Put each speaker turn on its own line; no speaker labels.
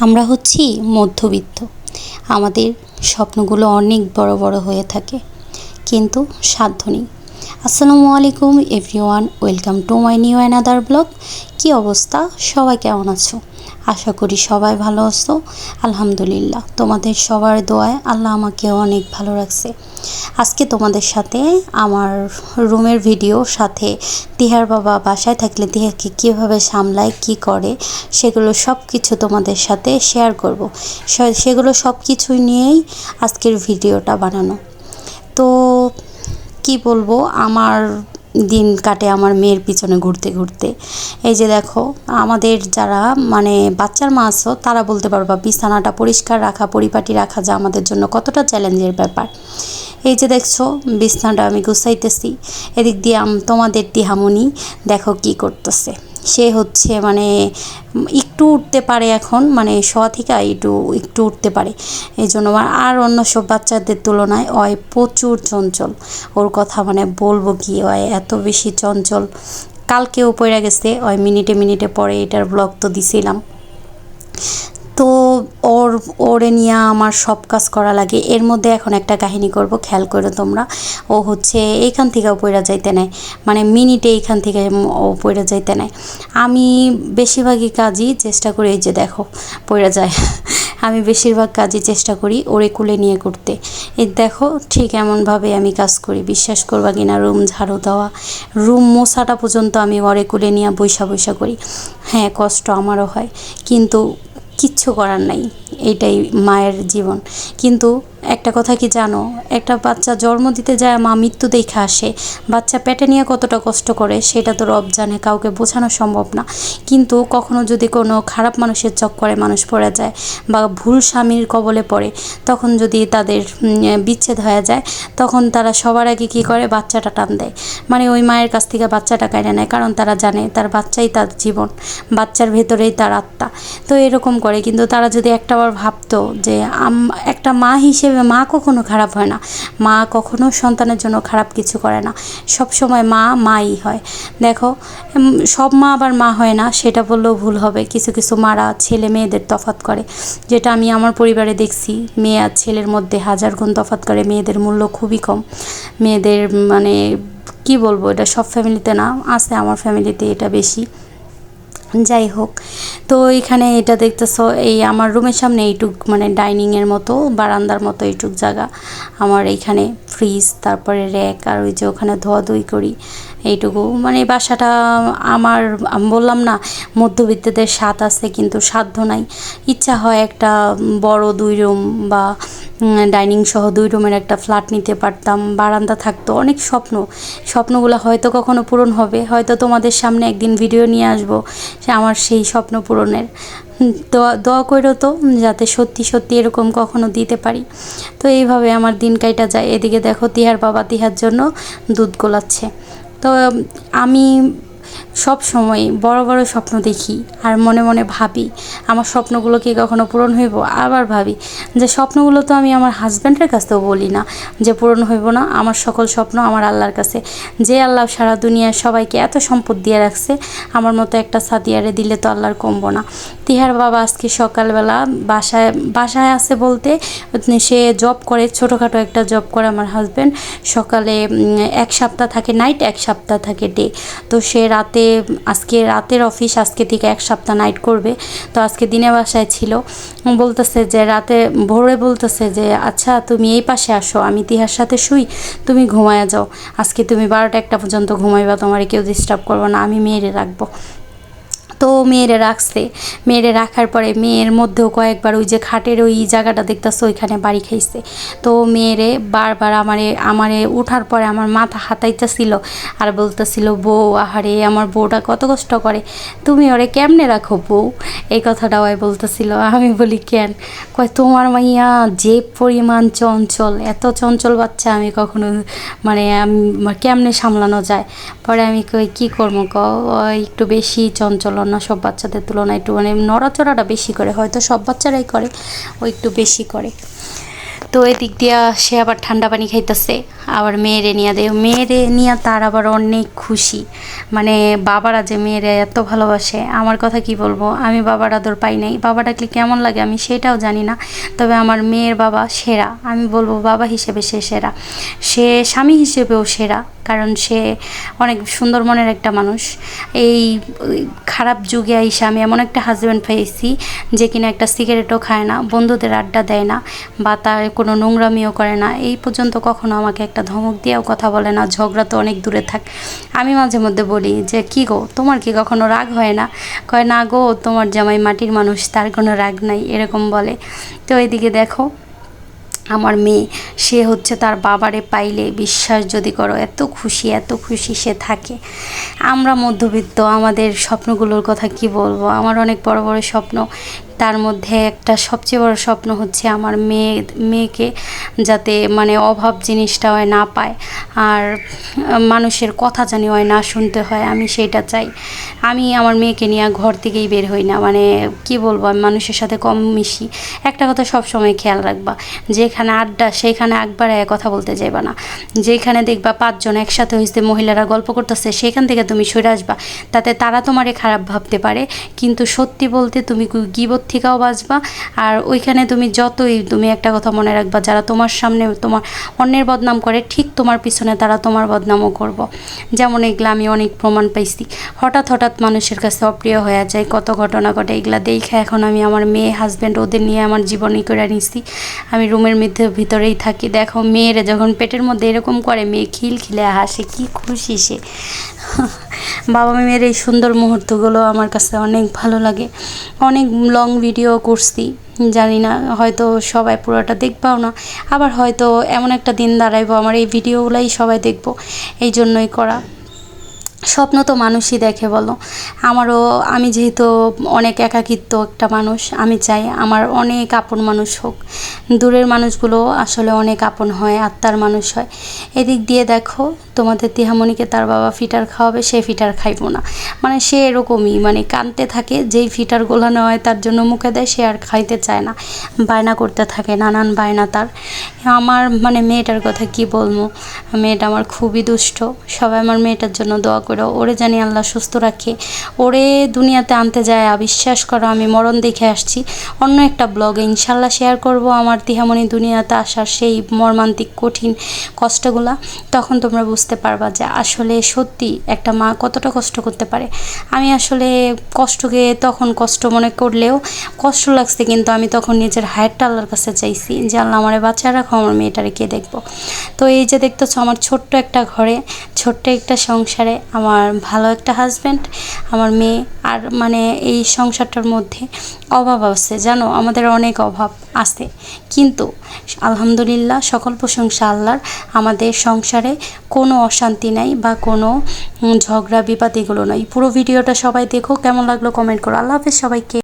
আমরা হচ্ছি মধ্যবিত্ত। আমাদের স্বপ্নগুলো অনেক বড় বড় হয়ে থাকে, কিন্তু সাধ্য নেই। আসসালামু আলাইকুম everyone, welcome to my new another blog. কী অবস্থা, সবাই কেমন আছো? আশা করি সবাই ভালো আছো। আলহামদুলিল্লাহ, তোমাদের সবার দোয়ায় আল্লাহ আমাকেও অনেক ভালো রাখছে। আজকে তোমাদের সাথে আমার রুমের ভিডিও, সাথে তিহার বাবা বাসায় থাকলে তিহাকে কীভাবে সামলায়, কি করে, সেগুলো সব কিছু তোমাদের সাথে শেয়ার করব। সেগুলো সব কিছু নিয়েই আজকের ভিডিওটা বানানো। তো কি বলবো, আমার দিন কাটে আমার মেয়ের পিছনে ঘুরতে ঘুরতে। এই যে দেখো, আমাদের যারা বাচ্চার মা আছো তারা বলতে পারবা বিছানাটা পরিষ্কার রাখা, পরিপাটি রাখা যে আমাদের জন্য কতটা চ্যালেঞ্জের ব্যাপার। এই যে দেখছো, বিছানাটা আমি গুছাইতেছি। এদিক দিয়ে তোমাদের দিহামণি দেখো কি করতেছে। সে হচ্ছে একটু উঠতে পারে এখন, শোয়া থেকে একটু একটু উঠতে পারে। এই জন্য আর অন্য সব বাচ্চাদের তুলনায় ওই প্রচুর চঞ্চল। ওর কথা বলবো কি, ওই এত বেশি চঞ্চল। কালকেও পড়ে গেছে, ওই মিনিটে মিনিটে পরে, এটার ব্লগ তো দিছিলাম। তো ওরে নিয়ে আমার সব কাজ করা লাগে। এর মধ্যে এখন একটা কাহিনী করব, খেয়াল করে তোমরা। ও হচ্ছে এইখান থেকেও পড়ে যাইতে নেয়, মিনিটে এইখান থেকে ও পড়ে যাইতে নেয়। আমি বেশিরভাগই কাজই চেষ্টা করি, এই যে দেখো পড়ে যায়। আমি বেশিরভাগ কাজই চেষ্টা করি ওরে কুলে নিয়ে করতে। এই দেখো, ঠিক এমনভাবে আমি কাজ করি, বিশ্বাস করবা কিনা। রুম ঝাড়ু দেওয়া, রুম মোছাটা পর্যন্ত আমি ওরে কুলে নিয়ে বৈশা বৈশা করি। হ্যাঁ, কষ্ট আমারও হয়, কিন্তু কিচ্ছু করার নাই, এইটাই মায়ের জীবন। কিন্তু একটা কথা কি জানো, একটা বাচ্চা জন্ম দিতে যায় মা মৃত্যু দেখে আসে। বাচ্চা পেটে নিয়ে কতটা কষ্ট করে সেটা তো রব জানে, কাউকে বোঝানো সম্ভব না। কিন্তু কখনো যদি কোনো খারাপ মানুষের চক্করে মানুষ পড়ে যায়, বা ভুল স্বামীর কবলে পড়ে, তখন যদি তাদের বিচ্ছেদ হয়ে যায়, তখন তারা সবার আগে কী করে, বাচ্চাটা টান দেয়। ওই মায়ের কাছ থেকে বাচ্চাটা কেড়ে নেয়, কারণ তারা জানে তার বাচ্চাই তার জীবন, বাচ্চার ভেতরেই তার আত্মা। তো এরকম করে। কিন্তু তারা যদি একটাবার ভাবতো যে একটা মা হিসেবে, মা কখনো খারাপ হয় না, মা কখনো সন্তানের জন্য খারাপ কিছু করে না, সব সময় মা মাই হয়। দেখো, সব মা আবার মা হয় না সেটা বললেও ভুল হবে। কিছু কিছু মারা ছেলে মেয়েদের তফাৎ করে, যেটা আমি আমার পরিবারে দেখছি। মেয়ে আর ছেলের মধ্যে 1000 গুণ তফাৎ করে, মেয়েদের মূল্য খুবই কম। মেয়েদের কি বলবো, এটা সব ফ্যামিলিতে না, আছে আমার ফ্যামিলিতে এটা বেশি। যাই হোক, তো এখানে এটা দেখতেছো, এই আমার রুমের সামনে এইটুক ডাইনিংয়ের মতো, বারান্দার মতো এইটুক জায়গা আমার। এইখানে ফ্রিজ, তারপরে র্যাক, আর ওই যে ওখানে ধোয়াধুয়ি করি, এইটুকু। বাসাটা আমার, বললাম না মধ্যবিত্তদের স্বাদ আছে, কিন্তু সাধ্য নাই। ইচ্ছা হয় একটা বড় 2 রুম বা ডাইনিং সহ 2 রুমের একটা ফ্ল্যাট নিতে পারতাম, বারান্দা থাকতো। অনেক স্বপ্নগুলো হয়তো কখনো পূরণ হবে, হয়তো তোমাদের সামনে একদিন ভিডিও নিয়ে আসবো আমার সেই স্বপ্ন পূরণের। দোয়া করো তো, যাতে সত্যি সত্যি এরকম কখনো দিতে পারি। তো এইভাবে আমার দিন কাইটা যায়। এদিকে দেখো, তিহার বাবা তিহার জন্য দুধ গোলাচ্ছে। তো আমি সব সময় বড় বড় স্বপ্ন দেখি, আর মনে মনে ভাবি আমার স্বপ্নগুলো কি কখনো পূরণ হইব। আবার ভাবি যে স্বপ্নগুলো তো আমি আমার হাজব্যান্ডের কাছেও বলি না যে পূরণ হইব না। আমার সকল স্বপ্ন আমার আল্লাহর কাছে, যে আল্লাহ সারা দুনিয়ার সবাইকে এত সম্পদ দিয়ে রাখছে, আমার মতো একটা সাদিয়ারে দিলে তো আল্লাহর কমবো না। তিহার বাবা আজকে সকালবেলা বাসায় আছে বলতে, সে জব করে, ছোটোখাটো একটা জব করে আমার হাজব্যান্ড। সকালে 1 সপ্তাহ থাকে নাইট, 1 সপ্তাহ থাকে ডে। তো সে আজকে রাতের অফিস, আজকে থেকে 1 সপ্তাহ নাইট করবে। তো আজকে দিনে বাসায় ছিল, বলতেছে যে রাতে ভোরে বলতেছে যে আচ্ছা তুমি এই পাশে আসো, আমি তিহার সাথে শুই, তুমি ঘুমায়া যাও। আজকে তুমি 12টা 1টা পর্যন্ত ঘুমাইবা, তোমার কেউ ডিস্টার্ব করবো না, আমি মেয়েরে রাখবো। তো মেয়েরে রাখছে। মেয়েরে রাখার পরে মেয়ের মধ্যেও কয়েকবার ওই যে খাটের ওই জায়গাটা দেখতেছে, ওইখানে বাড়ি খাইছে। তো মেয়েরে বারবার আমারে উঠার পরে আমার মাথা হাতাইতেছিল, আর বলতেছিল, বউ আহারে আমার বউটা কত কষ্ট করে, তুমি ওরে কেমনে রাখো বউ, এই কথাটাও বলতেছিল। আমি বলি কেন, কয় তোমার মাইয়া যে পরিমাণ চঞ্চল, এত চঞ্চল বাচ্চা আমি কখনো আমি কেমনে সামলানো যায়। পরে আমি কই কী করবো, একটু বেশি চঞ্চল, না সব বাচ্চাদের তুলনায় একটু নড়াচড়াটা বেশি করে, হয়তো সব বাচ্চারাই করে, ও একটু বেশি করে। তো এদিক দিয়া সে আবার ঠান্ডা পানি খাইতেছে, আবার মেয়েরে নিয়ে তার আবার অনেক খুশি। মানে বাবারা যে মেয়েরে এত ভালোবাসে, আমার কথা কি বলবো, আমি বাবার আদর পাই নাই। বাবা ডাকলে কেমন লাগে আমি সেটাও জানি না, তবে আমার মেয়ের বাবা সেরা। আমি বলবো বাবা হিসেবে সে সেরা, সে স্বামী হিসেবেও সেরা, কারণ সে অনেক সুন্দর মনের একটা মানুষ। এই খারাপ যুগে আইসা আমি এমন একটা হাজব্যান্ড পেয়েছি যে কিনা একটা সিগারেটও খায় না, বন্ধুদের আড্ডা দেয় না, বা তার কোনো নোংরামিও করে না। এই পর্যন্ত কখনো আমাকে একটা ধমক দিয়েও কথা বলে না, ঝগড়া তো অনেক দূরে থাক। আমি মাঝে মধ্যে বলি যে কী গো, তোমার কি কখনো রাগ হয় না? কয় না গো, তোমার জামাই মাটির মানুষ, তার কোনো রাগ নাই, এরকম বলে। তো এদিকে দেখো আমার মেয়ে, সে হচ্ছে তার বাবারে পাইলে বিশ্বাস যদি করো এত খুশি সে থাকে। আমরা মধ্যবিত্ত, আমাদের স্বপ্নগুলোর কথা কি বলবো, আমার অনেক বড় বড় স্বপ্ন। তার মধ্যে একটা সবচেয়ে বড় স্বপ্ন হচ্ছে আমার মেয়েকে যাতে মানে অভাব জিনিসটা হয় না পায়, আর মানুষের কথা জানি হয় না শুনতে হয়, আমি সেটা চাই। আমি আমার মেয়েকে নিয়ে ঘর থেকেই বের হই না, মানে কি বলবো, আমি মানুষের সাথে কম মিশি। একটা কথা সব সময় খেয়াল রাখবা, যেখানে আড্ডা সেইখানে একবার কথা বলতে যাইবা না। যেখানে দেখবা 5 জন একসাথে হয়েছে, মহিলারা গল্প করতেছে, সেখান থেকে তুমি সরে আসবা। তাতে তারা তোমারে খারাপ ভাবতে পারে, কিন্তু সত্যি বলতে তুমি গীবত থেকেও বাঁচবা। আর ওইখানে তুমি একটা কথা মনে রাখবা, যারা তোমার সামনে তোমার অন্যের বদনাম করে, ঠিক তোমার পিছনে তারা তোমার বদনামও করব। যেমন এগুলো আমি অনেক প্রমাণ পাইছি, হঠাৎ মানুষের কাছে অপ্রিয় হয়ে যায়, কত ঘটনা ঘটে। এগুলা দেখে এখন আমি আমার মেয়ে, হাজব্যান্ড, ওদের নিয়ে আমার জীবনই করে নিছি। আমি রুমের ভিতরেই থাকি। দেখো মেয়েরা যখন পেটের মধ্যে এরকম করে, মেয়ে খিলখিলে হাসে, কি খুশি সে। বাবা মেয়ের এই সুন্দর মুহূর্তগুলো আমার কাছে অনেক ভালো লাগে। অনেক লং ভিডিও করছি, জানি না হয়তো সবাই পুরোটা দেখবাও না, আবার হয়তো এমন একটা দিন দাঁড়াইবো আমার এই ভিডিওগুলাই সবাই দেখবো, এই জন্যই করা। স্বপ্ন তো মানুষই দেখে বলো। আমি যেহেতু অনেক একাকিত্ব একটা মানুষ, আমি চাই আমার অনেক আপন মানুষ হোক। দূরের মানুষগুলো আসলে অনেক আপন হয়, আত্মার মানুষ হয়। এদিক দিয়ে দেখো তোমাদের তিহামণিকে তার বাবা ফিটার খাওয়াবে, সে ফিটার খাইবো না। মানে সে এরকমই, মানে কানতে থাকে, যেই ফিটার গোলানো হয় তার জন্য মুখে দেয়, সে আর খাইতে চায় না, বায়না করতে থাকে, নানান বায়না তার। আমার মানে মেয়েটার কথা কি বলবো, মেয়েটা আমার খুবই দুষ্ট। সবাই আমার মেয়েটার জন্য দোয়া করো, ওরে জানি আল্লাহ সুস্থ রাখে। ওরে দুনিয়াতে আনতে যায়, বিশ্বাস করো আমি মরণ দেখে আসছি। অন্য একটা ব্লগে ইনশাল্লাহ শেয়ার করব আমার তিহামণি দুনিয়াতে আসার সেই মর্মান্তিক কঠিন কষ্টগুলা। তখন তোমরা বুঝতে পারবা যে আসলে সত্যি একটা মা কতটা কষ্ট করতে পারে। আমি আসলে কষ্টকে তখন কষ্ট মনে করলেও কষ্ট লাগছে, কিন্তু আমি তখন নিজের হায়ারটা আল্লাহর কাছে চাইছি যে আল্লাহ আমারে বাঁচিয়ে রাখো, আমার মেয়েটারে কে দেখবো। তো এই যে দেখতেছো আমার ছোট্ট একটা ঘরে, ছোট্ট একটা সংসারে আমার ভালো একটা হাজব্যান্ড, আমার মেয়ে, আর মানে এই সংসারটার মধ্যে অভাব আছে জানো, আমাদের অনেক অভাব আছে, কিন্তু আলহামদুলিল্লাহ সকল প্রশংসা আল্লাহর। আমাদের সংসারে কোনো অশান্তি নাই বা কোনো ঝগড়া বিবাদ এগুলো নাই। পুরো ভিডিওটা সবাই দেখো, কেমন লাগলো কমেন্ট করো। আল্লাহ হাফেজ সবাইকে।